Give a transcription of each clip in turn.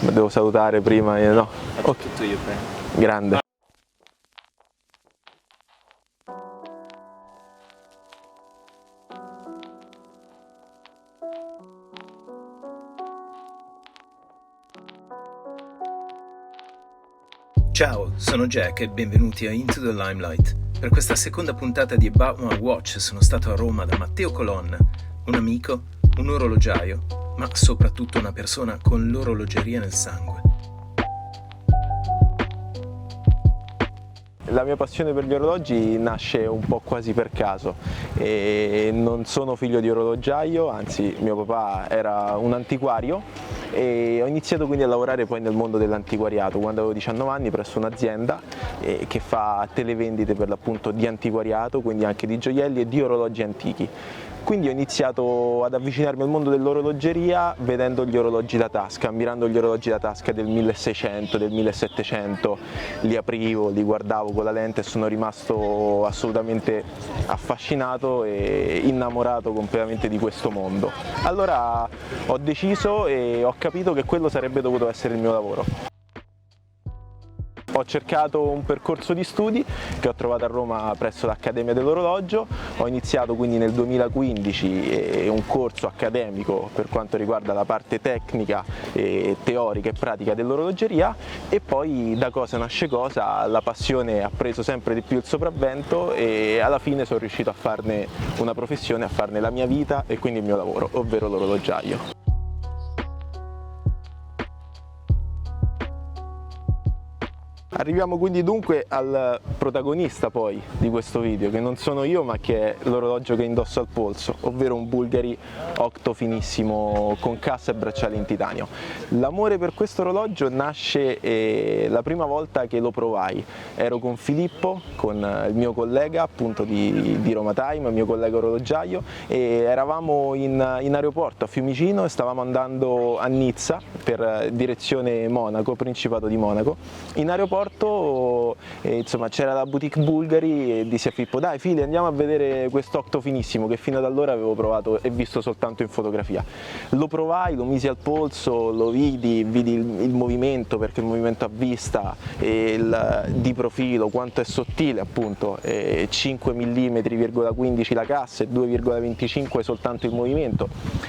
devo salutare prima, no? Faccio tutto io prima. Grande. Ciao, sono Jack e benvenuti a Into the Limelight. Per questa seconda puntata di About My Watch sono stato a Roma da Matteo Colonna, un amico, un orologiaio, ma soprattutto una persona con l'orologeria nel sangue. La mia passione per gli orologi nasce un po' quasi per caso e non sono figlio di orologiaio, anzi mio papà era un antiquario e ho iniziato quindi a lavorare poi nel mondo dell'antiquariato quando avevo 19 anni presso un'azienda che fa televendite per l'appunto di antiquariato, quindi anche di gioielli e di orologi antichi. Quindi ho iniziato ad avvicinarmi al mondo dell'orologeria vedendo gli orologi da tasca, ammirando gli orologi da tasca del 1600, del 1700, li aprivo, li guardavo con la lente e sono rimasto assolutamente affascinato e innamorato completamente di questo mondo. Allora ho deciso e ho capito che quello sarebbe dovuto essere il mio lavoro. Ho cercato un percorso di studi che ho trovato a Roma presso l'Accademia dell'Orologio, ho iniziato quindi nel 2015 un corso accademico per quanto riguarda la parte tecnica, teorica e pratica dell'orologeria e poi da cosa nasce cosa, la passione ha preso sempre di più il sopravvento e alla fine sono riuscito a farne una professione, a farne la mia vita e quindi il mio lavoro, ovvero l'orologiaio. Arriviamo quindi dunque al protagonista poi di questo video, che non sono io ma che è l'orologio che indosso al polso, ovvero un Bulgari Octo finissimo con cassa e bracciale in titanio. L'amore per questo orologio nasce la prima volta che lo provai. Ero con Filippo, con il mio collega appunto di Roma Time, il mio collega orologiaio, e eravamo in aeroporto a Fiumicino e stavamo andando a Nizza per direzione Monaco, Principato di Monaco. In aeroporto insomma c'era la boutique Bulgari e dissi a Filippo: dai Fili, andiamo a vedere questo Octo finissimo che fino ad allora avevo provato e visto soltanto in fotografia. Lo provai, lo misi al polso, lo vidi il movimento, perché il movimento a vista di profilo, quanto è sottile appunto, 5 mm,15 la cassa e 2,25 soltanto il movimento,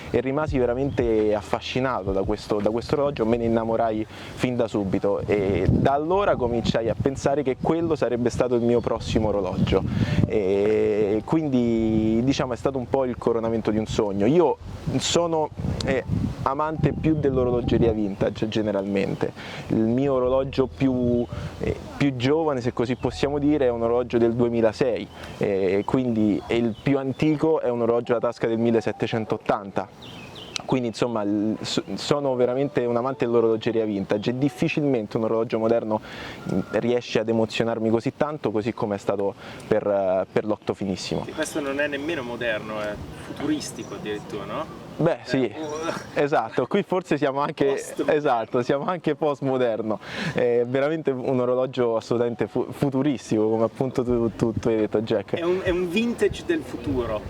e rimasi veramente affascinato da questo orologio, me ne innamorai fin da subito e da allora cominciai a pensare che quello sarebbe stato il mio prossimo orologio e quindi diciamo è stato un po' il coronamento di un sogno. Io sono amante più dell'orologeria vintage generalmente, il mio orologio più giovane, se così possiamo dire, è un orologio del 2006, quindi il più antico è un orologio da tasca del 1780. Quindi insomma sono veramente un amante dell'orologeria vintage e difficilmente un orologio moderno riesce ad emozionarmi così tanto, così come è stato per l'Octo finissimo. Questo non è nemmeno moderno, è futuristico addirittura, no? Beh sì, esatto, qui forse siamo anche, siamo anche post-moderno, è veramente un orologio assolutamente futuristico, come appunto tu hai detto, Jack. È un vintage del futuro.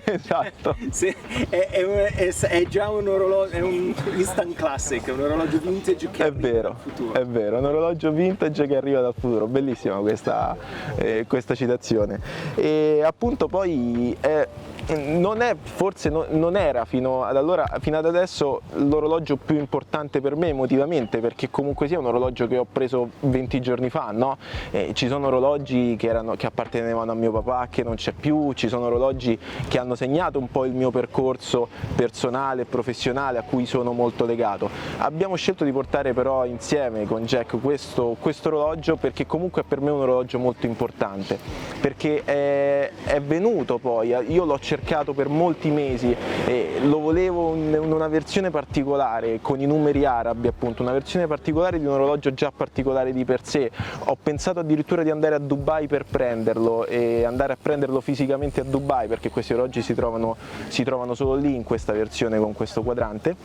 Esatto. È già un orologio, è un instant classic, è un orologio vintage che arriva dal futuro. È vero, un orologio vintage che arriva dal futuro, bellissima questa citazione. E appunto poi non era fino ad adesso l'orologio più importante per me emotivamente, perché comunque sia un orologio che ho preso 20 giorni fa, no? Ci sono orologi che appartenevano a mio papà che non c'è più, ci sono orologi che hanno segnato un po' il mio percorso personale e professionale a cui sono molto legato. Abbiamo scelto di portare però insieme con Jack questo orologio perché comunque per me è un orologio molto importante, perché è venuto poi, io l'ho cercato per molti mesi e lo volevo in una versione particolare con i numeri arabi, appunto una versione particolare di un orologio già particolare di per sé. Ho pensato addirittura di andare a Dubai per prenderlo e andare a prenderlo fisicamente a Dubai, perché questi orologi si trovano solo lì in questa versione con questo quadrante.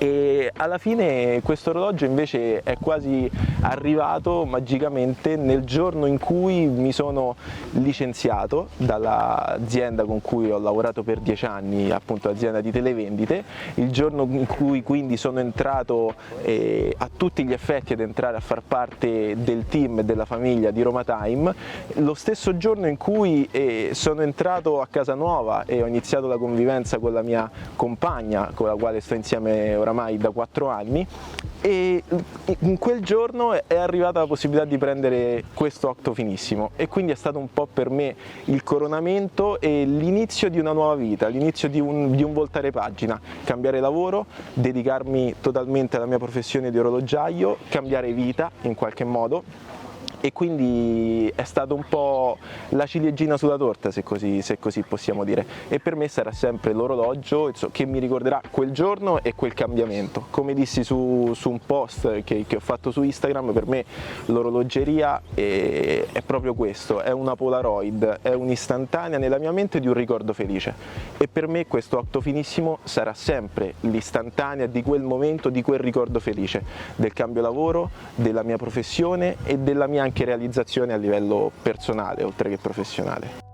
E alla fine questo orologio invece è quasi arrivato magicamente nel giorno in cui mi sono licenziato dall'azienda con cui ho lavorato per 10 anni, appunto l'azienda di televendite, il giorno in cui quindi sono entrato a tutti gli effetti ad entrare a far parte del team e della famiglia di Roma Time, lo stesso giorno in cui sono entrato a casa nuova e ho iniziato la convivenza con la mia compagna, con la quale sto insieme oramai da 4 anni, e in quel giorno è arrivata la possibilità di prendere questo octo finissimo e quindi è stato un po' per me il coronamento e l'inizio di una nuova vita, l'inizio di un voltare pagina, cambiare lavoro, dedicarmi totalmente alla mia professione di orologiaio, cambiare vita in qualche modo. E quindi è stato un po' la ciliegina sulla torta, se così possiamo dire, e per me sarà sempre l'orologio che mi ricorderà quel giorno e quel cambiamento. Come dissi su un post che ho fatto su Instagram, per me l'orologeria è proprio questo, è una Polaroid, è un'istantanea nella mia mente di un ricordo felice, e per me questo octo finissimo sarà sempre l'istantanea di quel momento, di quel ricordo felice, del cambio lavoro, della mia professione e della mia anche realizzazione a livello personale oltre che professionale.